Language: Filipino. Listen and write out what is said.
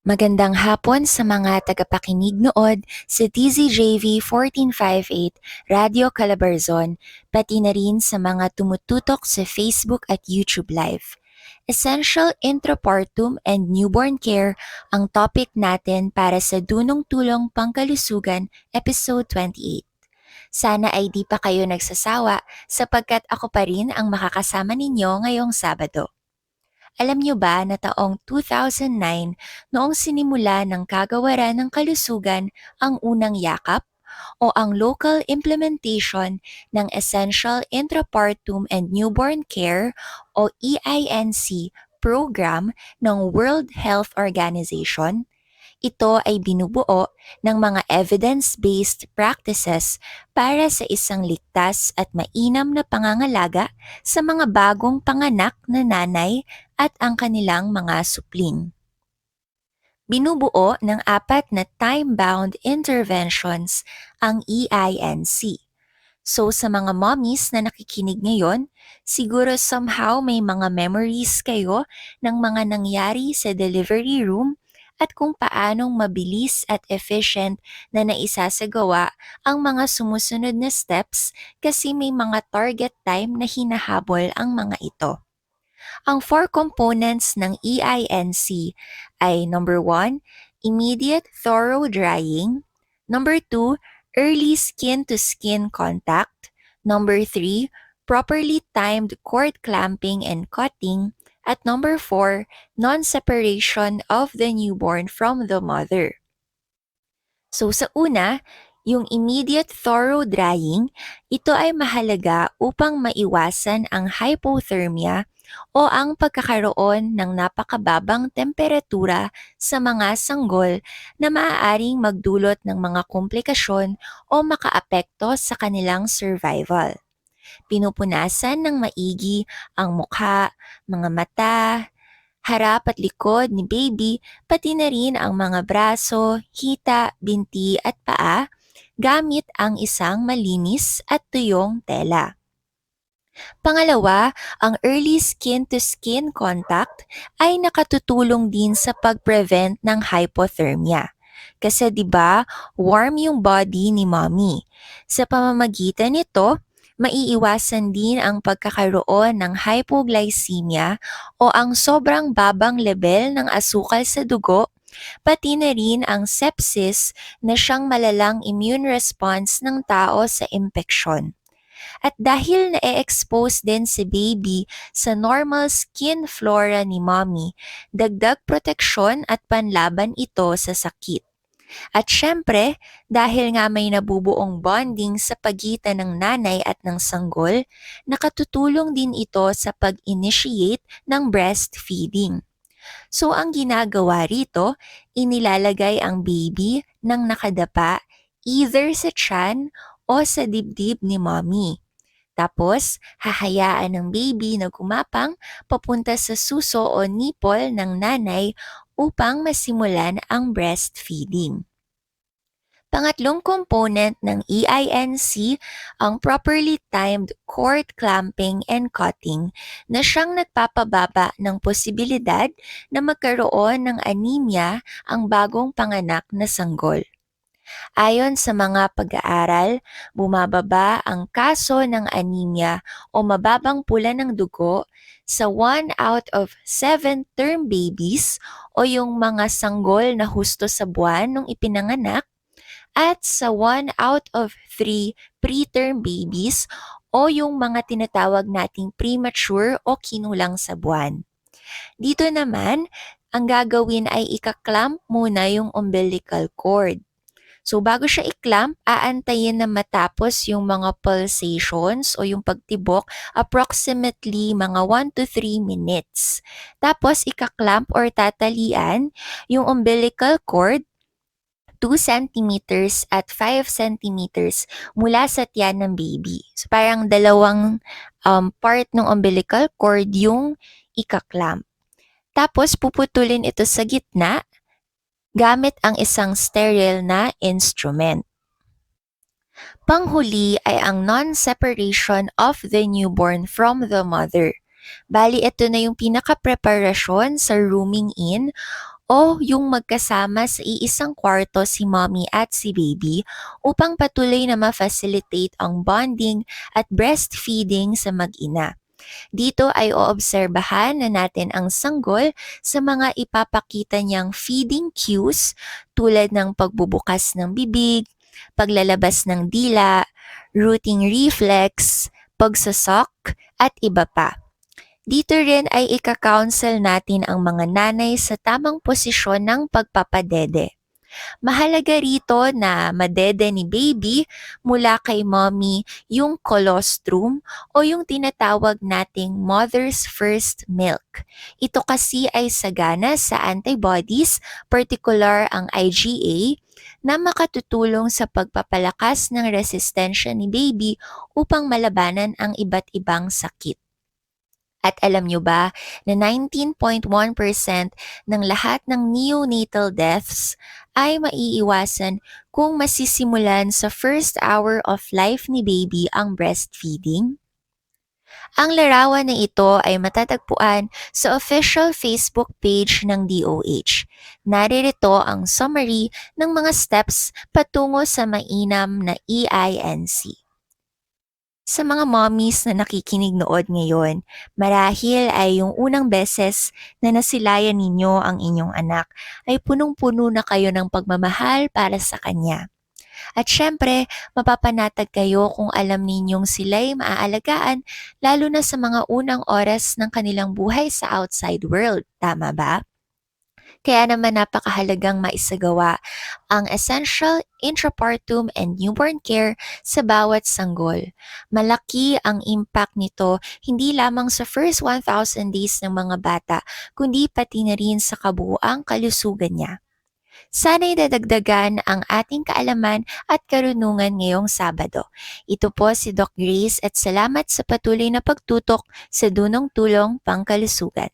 Magandang hapon sa mga tagapakinig nood sa DZJV 1458 Radio Calabarzon, pati na rin sa mga tumututok sa Facebook at YouTube Live. Essential Intrapartum and Newborn Care ang topic natin para sa Dunong Tulong Pangkalusugan, Episode 28. Sana ay di pa kayo nagsasawa sapagkat ako pa rin ang makakasama ninyo ngayong Sabado. Alam niyo ba na taong 2009 noong sinimula ng Kagawaran ng Kalusugan ang unang yakap o ang local implementation ng Essential Intrapartum and Newborn Care o EINC program ng World Health Organization? Ito ay binubuo ng mga evidence-based practices para sa isang ligtas at mainam na pangangalaga sa mga bagong panganak na nanay at ang kanilang mga supling. Binubuo ng 4 na time-bound interventions ang EINC. So sa mga mommies na nakikinig ngayon, siguro somehow may mga memories kayo ng mga nangyari sa delivery room at kung paanong mabilis at efficient na naisasagawa ang mga sumusunod na steps kasi may mga target time na hinahabol ang mga ito. Ang 4 components ng EINC ay number 1, immediate thorough drying, number 2, early skin-to-skin contact, number 3, properly timed cord clamping and cutting, at number 4, non-separation of the newborn from the mother. So sa una, yung immediate thorough drying, ito ay mahalaga upang maiwasan ang hypothermia o ang pagkakaroon ng napakababang temperatura sa mga sanggol na maaaring magdulot ng mga komplikasyon o makaapekto sa kanilang survival. Pinupunasan ng maigi ang mukha, mga mata, harap at likod ni baby, pati na rin ang mga braso, hita, binti at paa gamit ang isang malinis at tuyong tela. Pangalawa, ang early skin-to-skin contact ay nakatutulong din sa pag-prevent ng hypothermia. Kasi 'di ba, warm yung body ni mommy. Sa pamamagitan nito, maiiwasan din ang pagkakaroon ng hypoglycemia o ang sobrang babang level ng asukal sa dugo, pati na rin ang sepsis na siyang malalang immune response ng tao sa impeksyon. At dahil na-expose din si baby sa normal skin flora ni mommy, dagdag proteksyon at panlaban ito sa sakit. At syempre, dahil nga may nabubuong bonding sa pagitan ng nanay at ng sanggol, nakatutulong din ito sa pag-initiate ng breastfeeding. So ang ginagawa rito, inilalagay ang baby ng nakadapa either sa tiyan o sa dibdib ni mommy. Tapos, hahayaan ng baby na gumapang papunta sa suso o nipple ng nanay upang masimulan ang breastfeeding. Pangatlong component ng EINC ang properly timed cord clamping and cutting na siyang nagpapababa ng posibilidad na magkaroon ng anemia ang bagong panganak na sanggol. Ayon sa mga pag-aaral, bumababa ang kaso ng anemia o mababang pula ng dugo sa 1 out of 7 term babies o yung mga sanggol na husto sa buwan nung ipinanganak at sa 1 out of 3 preterm babies o yung mga tinatawag nating premature o kinulang sa buwan. Dito naman, ang gagawin ay ikaklamp muna yung umbilical cord. So bago siya i-clamp, aantayin na matapos yung mga pulsations o yung pagtibok approximately mga 1 to 3 minutes. Tapos ikaklamp or tatalian yung umbilical cord 2 centimeters at 5 centimeters mula sa tiyan ng baby. So parang dalawang part ng umbilical cord yung ikaklamp. Tapos puputulin ito sa gitna gamit ang isang sterile na instrument. Panghuli ay ang non-separation of the newborn from the mother. Bali ito na yung pinaka-preparasyon sa rooming in o yung magkasama sa iisang kwarto si mommy at si baby upang patuloy na ma-facilitate ang bonding at breastfeeding sa mag-ina. Dito ay oobserbahan na natin ang sanggol sa mga ipapakita niyang feeding cues tulad ng pagbubukas ng bibig, paglalabas ng dila, rooting reflex, pagsasok, at iba pa. Dito rin ay ika-counsel natin ang mga nanay sa tamang posisyon ng pagpapadede. Mahalaga rito na madede ni baby mula kay mommy yung colostrum o yung tinatawag nating mother's first milk. Ito kasi ay sagana sa antibodies, particular ang IgA, na makatutulong sa pagpapalakas ng resistensya ni baby upang malabanan ang iba't ibang sakit. At alam nyo ba na 19.1% ng lahat ng neonatal deaths ay maiiwasan kung masisimulan sa first hour of life ni baby ang breastfeeding? Ang larawan na ito ay matatagpuan sa official Facebook page ng DOH. Naririto ang summary ng mga steps patungo sa mainam na EINC. Sa mga mommies na nakikinig nood ngayon, marahil ay yung unang beses na nasilayan ninyo ang inyong anak ay punong-puno na kayo ng pagmamahal para sa kanya. At syempre, mapapanatag kayo kung alam ninyong sila'y maaalagaan lalo na sa mga unang oras ng kanilang buhay sa outside world. Tama ba? Kaya naman napakahalagang maisagawa ang essential intrapartum and newborn care sa bawat sanggol. Malaki ang impact nito hindi lamang sa first 1,000 days ng mga bata, kundi pati na rin sa kabuuang kalusugan niya. Sana'y dadagdagan ang ating kaalaman at karunungan ngayong Sabado. Ito po si Doc Grace at salamat sa patuloy na pagtutok sa Dunong Tulong Pangkalusugan.